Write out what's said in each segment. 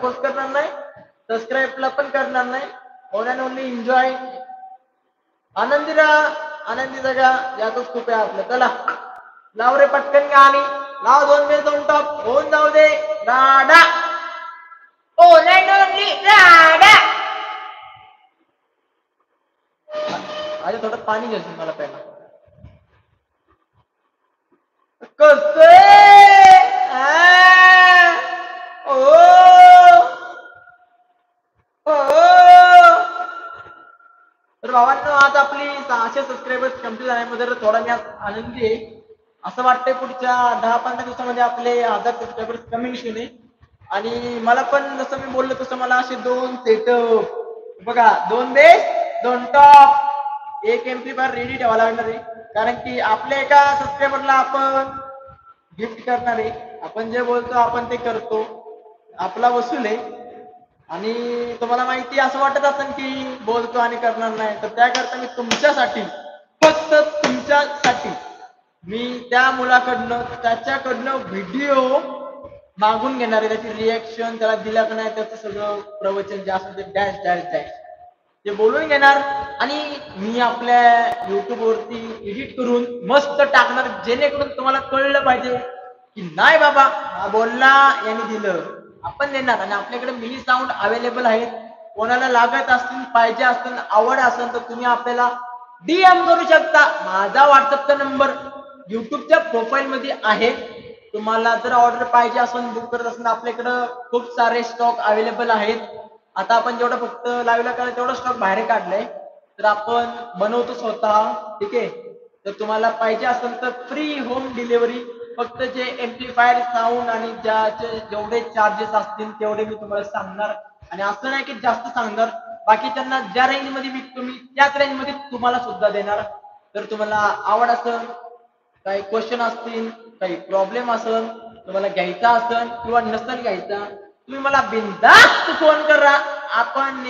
Force करणार नाही, सबस्क्राईबला पण करणार नाही. ओनली ओनली एन्जॉय, आनंदी राहा, आनंदी जगा, यातच खूप आहे आपलं. चला लाव रे पटकन गाणी, लाव 2 बेस 2 टॉप, होऊन जाऊ दे राडा. ओनली ओनली राडा. आधी थोडं पाणी घ्यायचं मला पहिला. कसं तर भावांनो, आज आपली 600 सबस्क्रायबर्स कंप्लीट झाल्यामध्ये थोडा मी आज आनंदी आहे. असं वाटतंय पुढच्या 10-15 दिवसामध्ये आपले 1000 सबस्क्रायबर्स कमी होणे. आणि मला पण जसं मी बोललो तसं मला असे 2 सेटअप बघा, 2 बेस 2 टॉप, 1 एम्प्लिफायर रेडी ठेवावा लागणार आहे. कारण की आपल्या एका सबस्क्रायबरला आपण गिफ्ट करणार आहे. आपण जे बोलतो आपण ते करतो, आपला वसूल आहे. आणि तुम्हाला माहिती असं वाटत असेल की बोलतो आणि करणार नाही, तर त्याकरता मी तुमच्यासाठी, फक्त तुमच्यासाठी मी त्या मुलाकडनं त्याच्याकडनं व्हिडिओ मागून घेणार आहे. त्याची रिएक्शन त्याला दिला का नाही, त्याचं सगळं प्रवचन जे असेल ते डॅश डॅश डॅश ते बोलून घेणार. आणि मी आपल्या युट्यूब वरती एडिट करून मस्त टाकणार, जेणेकरून तुम्हाला कळलं पाहिजे की नाही बाबा हा बोलला यांनी दिलं, आपण देणार. आणि आपल्याकडे मिनी साऊंड अवेलेबल आहेत. कोणाला लागत असतील, पाहिजे असतील, आवड असेल तर तुम्ही आपल्याला DM करू शकता. माझा व्हॉट्सअपचा नंबर युट्यूबच्या प्रोफाईल मध्ये आहे. तुम्हाला जर ऑर्डर पाहिजे असेल, बुक करत असेल, आपल्याकडं खूप सारे स्टॉक अवेलेबल आहेत. आता आपण जेवढं फक्त लाईव्हला करायचं तेवढं स्टॉक बाहेर काढलंय, तर आपण बनवतो स्वतः. ठीक आहे, तर तुम्हाला पाहिजे असेल तर फ्री होम डिलिव्हरी. फक्त जे एम्प्लिफायर साऊंड आणि ज्याचे जेवढे चार्जेस असतील तेवढे मी तुम्हाला सांगणार. आणि असं नाही की जास्त सांगणार, बाकी त्यांना ज्या रेंज मध्ये विकतो मी त्याच रेंज मध्ये तुम्हाला सुद्धा देणार. तर तुम्हाला आवड असेल, काही क्वेश्चन असतील, काही प्रॉब्लेम असेल, तुम्हाला घ्यायचा असेल किंवा नसेल घ्यायचा, तुम्ही मला बिनधास्त फोन करा. आपण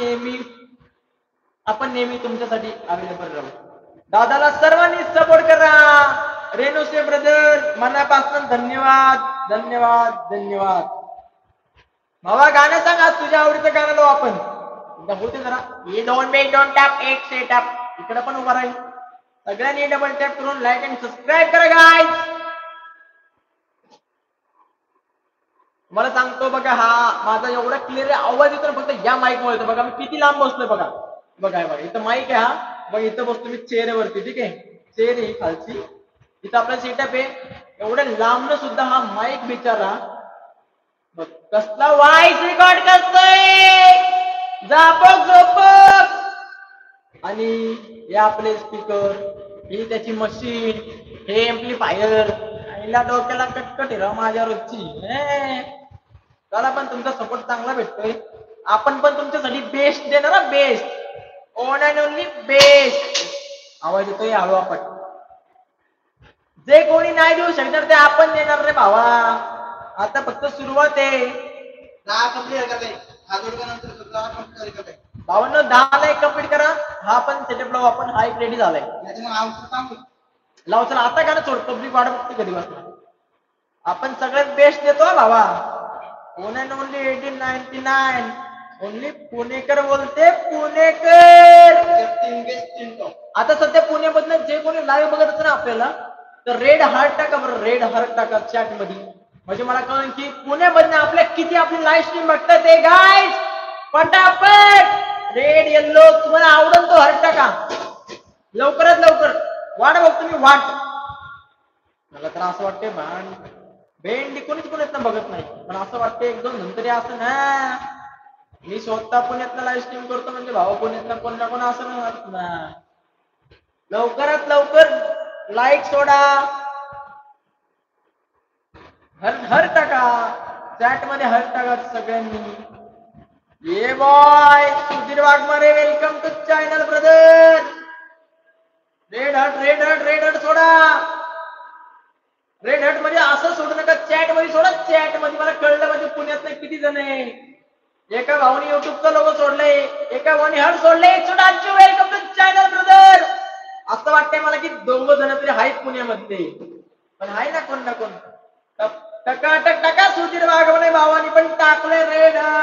नेहमी तुमच्यासाठी अवेलेबल राहू. दादाला सर्वांनी सपोर्ट करा. रेणुसे ब्रदर मनापासून धन्यवाद धन्यवाद धन्यवाद. भावा गाणं सांग, आज तुझ्या आवडीचं गाणं लावू आपण. होते जरा हे 2 बेस 2 टॅप 1 सेटअप. इकडे पण उभा राहील. सगळ्यांनी डबल टॅप करून लाईक आणि सबस्क्राईब करा गाईज. मला सांगतो बघा, हा माझा एवढा क्लिअर आवाज येतो फक्त या माईक मुळे येतो. बघा मी किती लांब बसलोय बघा. बघा बघा इथं माईक आहे. हा बघा इथं बसतो मी चेअरवरती. ठीक आहे, चेअर आहे खालची, इथं आपला सेटअप आहे. एवढ्या लांबनं सुद्धा हा माईक बिचारा बघ कसला व्हॉइस रेकॉर्ड करतोय. झापक झोपक. आणि हे आपले स्पीकर, ही त्याची मशीन, हे एम्प्लिफायर, आईला डोक्याला कटकट आहे माझ्या रोजची. त्याला पण तुमचा सपोर्ट चांगला भेटतोय. आपण पण तुमच्यासाठी बेस्ट देणार ना, best, on and only best. आवाज येतोय हळू आपण. जे कोणी नाही देऊ शकणार ते आपण देणार रे भावा. आता फक्त सुरुवात आहे. 10 कंप्लीट करताय, भावांनो 10 ला 1 कंप्लीट करा. हा पण सेटअप लावू आपण. हा एक रेडी झालाय. लाव चला आता गाणं सोड, पब्लिक वाढ बघते कधी वाजता. आपण सगळ्यात बेस्ट देतो भावा. On and only 1899. ओनली पुणेकर बोलते, पुणेकर. आता सध्या पुण्यामधनं जे कोणी लाईव्ह बघत असेल ना आपल्याला, तर रेड हार्ट टाका बरं, रेड हार्ट टाका चॅट मध्ये. म्हणजे मला कळेल की पुण्यामधनं आपल्या किती आपली लाईव्ह स्ट्रीम बघतात ते गाईज. पटापट रेड येल्लो तुम्हाला आवडेल तो हार्ट टाका लवकरात लवकर. वाट बघतो मी वाट. मला तर असं वाटतंय भान भेंडी कोणीच पुण्यात बघत नाही, पण असं वाटतं एक दोन नंतर असं ना. मी स्वतः पुण्यातला लाईव्ह स्ट्रीम करतो म्हणजे भावा पुण्यातला कोण ना कोण असं नाही वाटत ना. लवकरात लवकर लाईक सोडा, हर टाका चॅट मध्ये, हर टाका सगळ्यांनी. ये boy Sudhir Waghmare, welcome to channel brother. Red heart red heart red heart सोडा. रेड हर्ट मध्ये असं सोडू नका, चॅट मध्ये सोडा. चॅट मध्ये मला कळलं म्हणजे पुण्यात किती जण आहे. एका भाऊनी युट्यूबचा लोगो सोडलाय, एका भाऊनी हर्ट सोडले. सुडांचू वेलकम टू चॅनल ब्रदर. असं वाटतंय मला की 2 जण तरी आहेत पुण्यामध्ये, पण आहे ना कोण ना कोण. टका टक टका सुधीर वाघमारे भावानी पण टाकले रेड हर्ट.